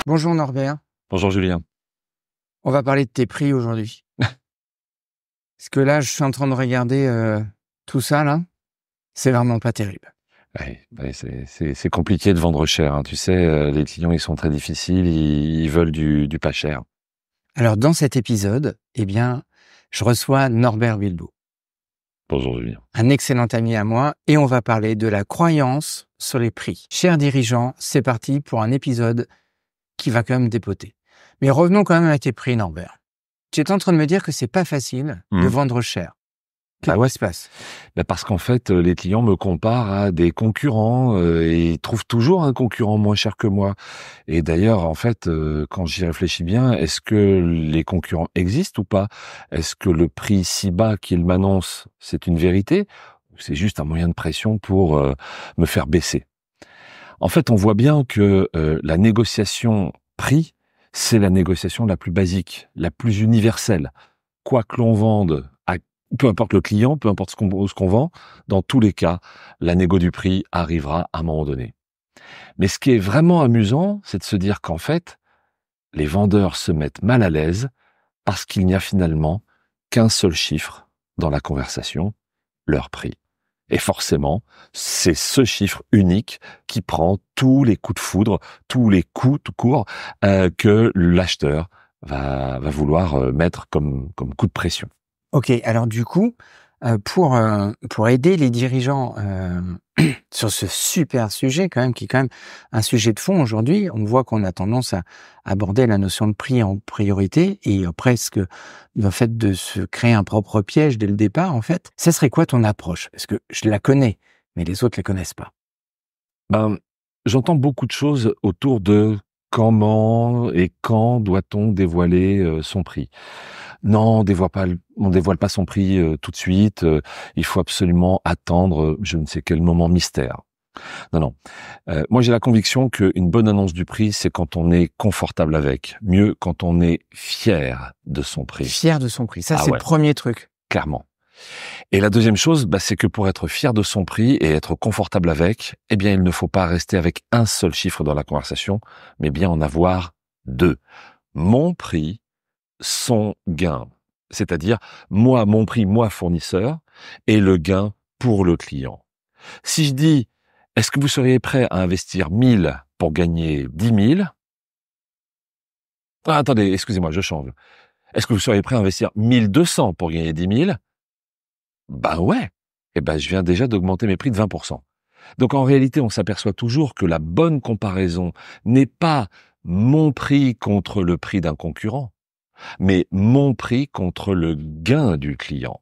Bonjour Norbert, Bonjour Julien. on va parler de tes prix aujourd'hui. Parce que là, je suis en train de regarder tout ça, là. C'est vraiment pas terrible. Ouais, c'est compliqué de vendre cher, hein. Tu sais, les clients, ils sont très difficiles, ils veulent du pas cher. Alors, dans cet épisode, je reçois Norbert Wilbourg, Bonjour Julien. un excellent ami à moi, et on va parler de la croyance sur les prix. Chers dirigeants, c'est parti pour un épisode qui va quand même dépoter. Mais revenons quand même à tes prix, Norbert. Tu es en train de me dire que c'est pas facile de vendre cher. Qu'est-ce qui se passe? Parce qu'en fait, les clients me comparent à des concurrents et ils trouvent toujours un concurrent moins cher que moi. Et d'ailleurs, en fait, quand j'y réfléchis bien, est-ce que les concurrents existent ou pas? Est-ce que le prix si bas qu'ils m'annoncent, c'est une vérité? Ou c'est juste un moyen de pression pour me faire baisser? En fait, on voit bien que la négociation prix, c'est la négociation la plus basique, la plus universelle. Quoi que l'on vende, peu importe le client, peu importe ce qu'on vend, dans tous les cas, la négo du prix arrivera à un moment donné. Mais ce qui est vraiment amusant, c'est de se dire qu'en fait, les vendeurs se mettent mal à l'aise parce qu'il n'y a finalement qu'un seul chiffre dans la conversation, leur prix. Et forcément, c'est ce chiffre unique qui prend tous les coups de foudre, tous les coups tout court que l'acheteur va vouloir mettre comme coup de pression. Ok, alors du coup, pour aider les dirigeants sur ce super sujet quand même, qui est quand même un sujet de fond aujourd'hui, on voit qu'on a tendance à aborder la notion de prix en priorité et presque le fait de se créer un propre piège dès le départ, en fait. Ça serait quoi ton approche? Parce que je la connais, mais les autres la connaissent pas. J'entends beaucoup de choses autour de comment et quand doit-on dévoiler son prix. Non, on dévoile pas son prix tout de suite. Il faut absolument attendre je ne sais quel moment mystère. Non. Moi, j'ai la conviction qu'une bonne annonce du prix, c'est quand on est confortable avec. Mieux, quand on est fier de son prix. Fier de son prix, ça c'est ouais. le premier truc. Clairement. Et la deuxième chose, c'est que pour être fier de son prix et être confortable avec, il ne faut pas rester avec un seul chiffre dans la conversation, mais bien en avoir deux. Mon prix, son gain. C'est-à-dire, moi, mon prix, moi, fournisseur, et le gain pour le client. Si je dis, est-ce que vous seriez prêt à investir 1000 pour gagner 10 000? Ah, attendez, excusez-moi, je change. Est-ce que vous seriez prêt à investir 1200 pour gagner 10 000? Ouais. Je viens déjà d'augmenter mes prix de 20%. Donc en réalité, on s'aperçoit toujours que la bonne comparaison n'est pas mon prix contre le prix d'un concurrent, mais mon prix contre le gain du client.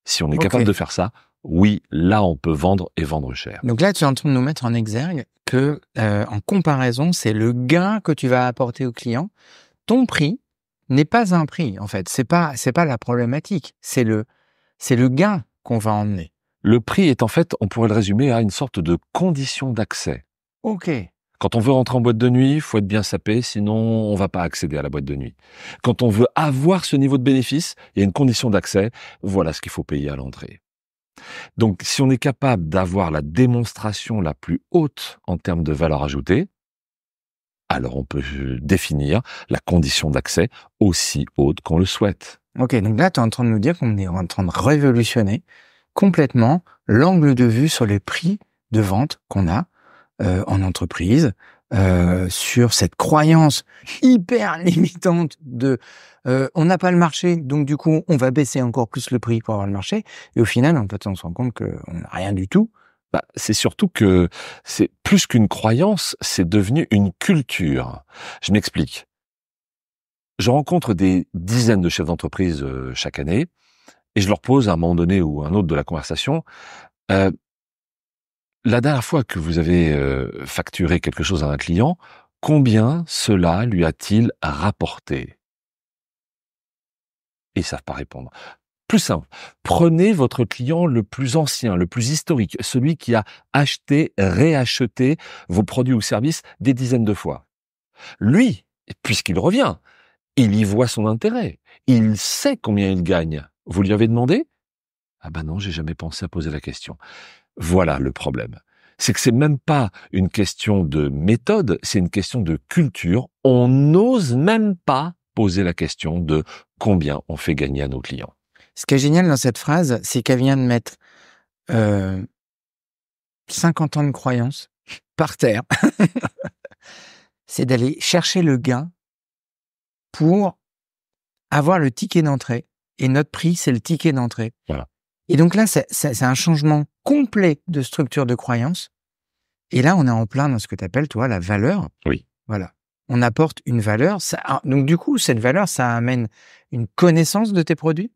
Si on est capable de faire ça, oui, là on peut vendre et vendre cher. Donc là, tu es en train de nous mettre en exergue que, en comparaison, c'est le gain que tu vas apporter au client. Ton prix n'est pas un prix, en fait. C'est pas la problématique. C'est le gain qu'on va emmener. Le prix est en fait, on pourrait le résumer à une sorte de condition d'accès. Ok. Quand on veut rentrer en boîte de nuit, il faut être bien sapé, sinon on va pas accéder à la boîte de nuit. Quand on veut avoir ce niveau de bénéfice, il y a une condition d'accès, voilà ce qu'il faut payer à l'entrée. Donc si on est capable d'avoir la démonstration la plus haute en termes de valeur ajoutée, alors on peut définir la condition d'accès aussi haute qu'on le souhaite. Ok, donc là, tu es en train de nous dire qu'on est en train de révolutionner complètement l'angle de vue sur les prix de vente qu'on a en entreprise, sur cette croyance hyper limitante de on n'a pas le marché, donc du coup on va baisser encore plus le prix pour avoir le marché, et au final en fait on se rend compte qu'on n'a rien du tout. C'est surtout que c'est plus qu'une croyance, c'est devenu une culture. Je m'explique. Je rencontre des dizaines de chefs d'entreprise chaque année, et je leur pose à un moment donné ou un autre de la conversation, la dernière fois que vous avez facturé quelque chose à un client, combien cela lui a-t-il rapporté? Et ils savent pas répondre. Plus simple, prenez votre client le plus ancien, le plus historique, celui qui a acheté, réacheté vos produits ou services des dizaines de fois. Lui, puisqu'il revient, il y voit son intérêt. Il sait combien il gagne. Vous lui avez demandé? Ah non, j'ai jamais pensé à poser la question. Voilà le problème. C'est que c'est même pas une question de méthode, c'est une question de culture. On n'ose même pas poser la question de combien on fait gagner à nos clients. Ce qui est génial dans cette phrase, c'est qu'elle vient de mettre 50 ans de croyance par terre. C'est d'aller chercher le gain pour avoir le ticket d'entrée. Et notre prix, c'est le ticket d'entrée. Voilà. Et donc là, c'est un changement complet de structure de croyance. Et là, on est en plein dans ce que tu appelles, toi, la valeur. Oui. Voilà. On apporte une valeur. Donc du coup, cette valeur, ça amène une connaissance de tes produits,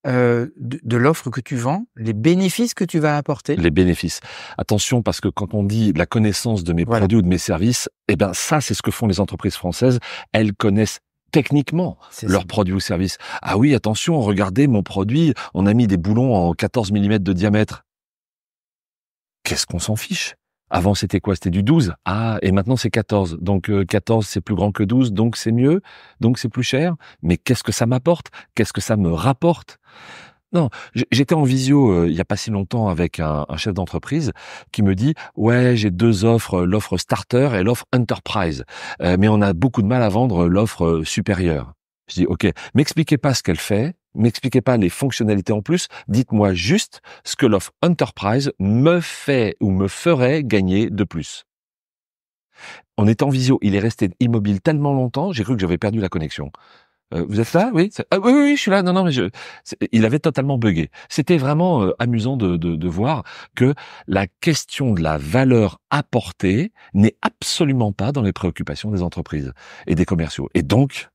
de l'offre que tu vends, les bénéfices que tu vas apporter. Les bénéfices. Attention, parce que quand on dit la connaissance de mes produits ou de mes services, eh ben ça, c'est ce que font les entreprises françaises. Elles connaissent techniquement leurs produits ou services. Ah oui, attention, regardez mon produit, on a mis des boulons en 14 mm de diamètre. Qu'est-ce qu'on s'en fiche? Avant, c'était quoi? C'était du 12. Ah, et maintenant, c'est 14. Donc, 14, c'est plus grand que 12, donc c'est mieux, donc c'est plus cher. Mais qu'est-ce que ça m'apporte? Qu'est-ce que ça me rapporte? Non, j'étais en visio il y a pas si longtemps avec un chef d'entreprise qui me dit « Ouais, j'ai 2 offres, l'offre starter et l'offre enterprise. Mais on a beaucoup de mal à vendre l'offre supérieure. » Je dis « Ok, m'expliquez pas ce qu'elle fait, m'expliquez pas les fonctionnalités en plus, dites-moi juste ce que l'offre enterprise me fait ou me ferait gagner de plus. » On était en visio, il est resté immobile tellement longtemps, j'ai cru que j'avais perdu la connexion. Vous êtes là? Oui. Ah, oui, je suis là. Non, mais il avait totalement buggé. C'était vraiment amusant de voir que la question de la valeur apportée n'est absolument pas dans les préoccupations des entreprises et des commerciaux. Et donc,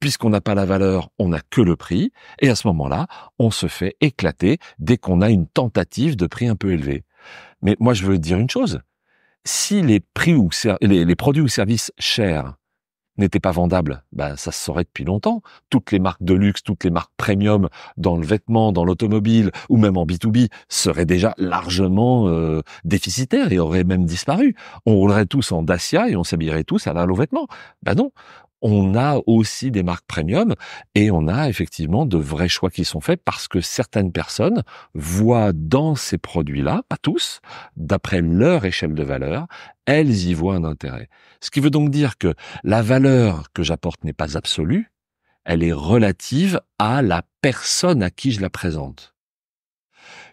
puisqu'on n'a pas la valeur, on n'a que le prix. Et à ce moment-là, on se fait éclater dès qu'on a une tentative de prix un peu élevé. Mais moi, je veux dire une chose. Si les prix ou les produits ou services chers n'était pas vendable, ça se saurait depuis longtemps. Toutes les marques de luxe, toutes les marques premium dans le vêtement, dans l'automobile ou même en B2B seraient déjà largement déficitaires et auraient même disparu. On roulerait tous en Dacia et on s'habillerait tous à l'halo vêtements. Non. On a aussi des marques premium et on a effectivement de vrais choix qui sont faits parce que certaines personnes voient dans ces produits-là, pas tous, d'après leur échelle de valeur, elles y voient un intérêt. Ce qui veut donc dire que la valeur que j'apporte n'est pas absolue, elle est relative à la personne à qui je la présente.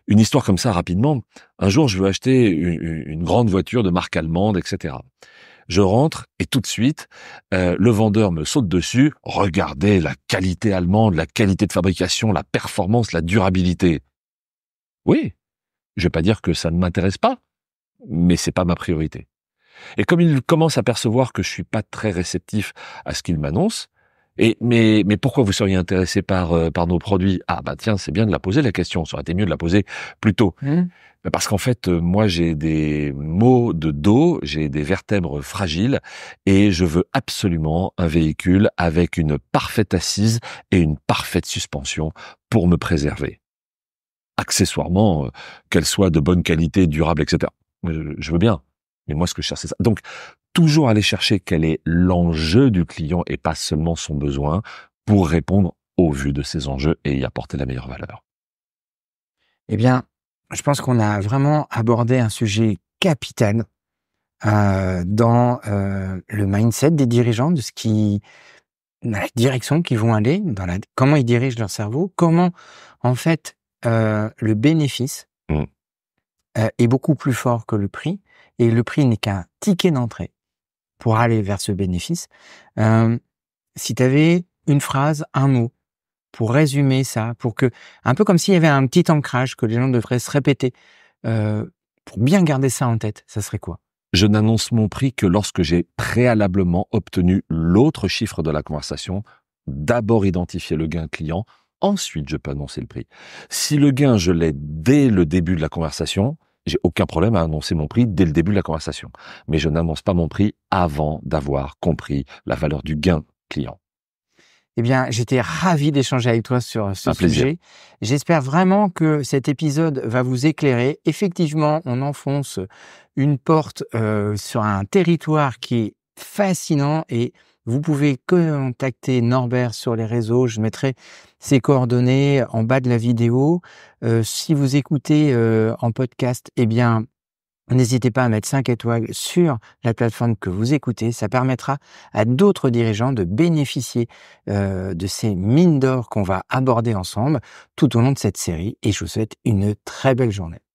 Une histoire comme ça rapidement, un jour je veux acheter une grande voiture de marque allemande, etc. Je rentre et tout de suite, le vendeur me saute dessus. Regardez la qualité allemande, la qualité de fabrication, la performance, la durabilité. Oui, je vais pas dire que ça ne m'intéresse pas, mais c'est pas ma priorité. Et comme il commence à percevoir que je suis pas très réceptif à ce qu'il m'annonce, mais pourquoi vous seriez intéressé par nos produits? Ah tiens, c'est bien de la poser la question. Ça aurait été mieux de la poser plus tôt. Parce qu'en fait, moi, j'ai des maux de dos, j'ai des vertèbres fragiles et je veux absolument un véhicule avec une parfaite assise et une parfaite suspension pour me préserver. Accessoirement, qu'elle soit de bonne qualité, durable, etc. Je veux bien. Mais moi, ce que je cherche, c'est ça. Donc, toujours aller chercher quel est l'enjeu du client et pas seulement son besoin pour répondre au vu de ses enjeux et y apporter la meilleure valeur. Eh bien, je pense qu'on a vraiment abordé un sujet capital dans le mindset des dirigeants, de la direction qu'ils vont aller, comment ils dirigent leur cerveau, comment en fait le bénéfice est beaucoup plus fort que le prix, et le prix n'est qu'un ticket d'entrée pour aller vers ce bénéfice. Si tu avais une phrase, un mot, pour résumer ça, un peu comme s'il y avait un petit ancrage que les gens devraient se répéter, pour bien garder ça en tête, ça serait quoi? Je n'annonce mon prix que lorsque j'ai préalablement obtenu l'autre chiffre de la conversation, d'abord identifier le gain client, ensuite je peux annoncer le prix. Si le gain, je l'ai dès le début de la conversation, j'ai aucun problème à annoncer mon prix dès le début de la conversation. Mais je n'annonce pas mon prix avant d'avoir compris la valeur du gain client. Eh bien, j'étais ravi d'échanger avec toi sur ce plaisir. sujet. J'espère vraiment que cet épisode va vous éclairer. Effectivement, on enfonce une porte sur un territoire qui est fascinant et vous pouvez contacter Norbert sur les réseaux. Je mettrai ses coordonnées en bas de la vidéo. Si vous écoutez en podcast, eh bien, N'hésitez pas à mettre 5 étoiles sur la plateforme que vous écoutez. Ça permettra à d'autres dirigeants de bénéficier de ces mines d'or qu'on va aborder ensemble tout au long de cette série. Et je vous souhaite une très belle journée.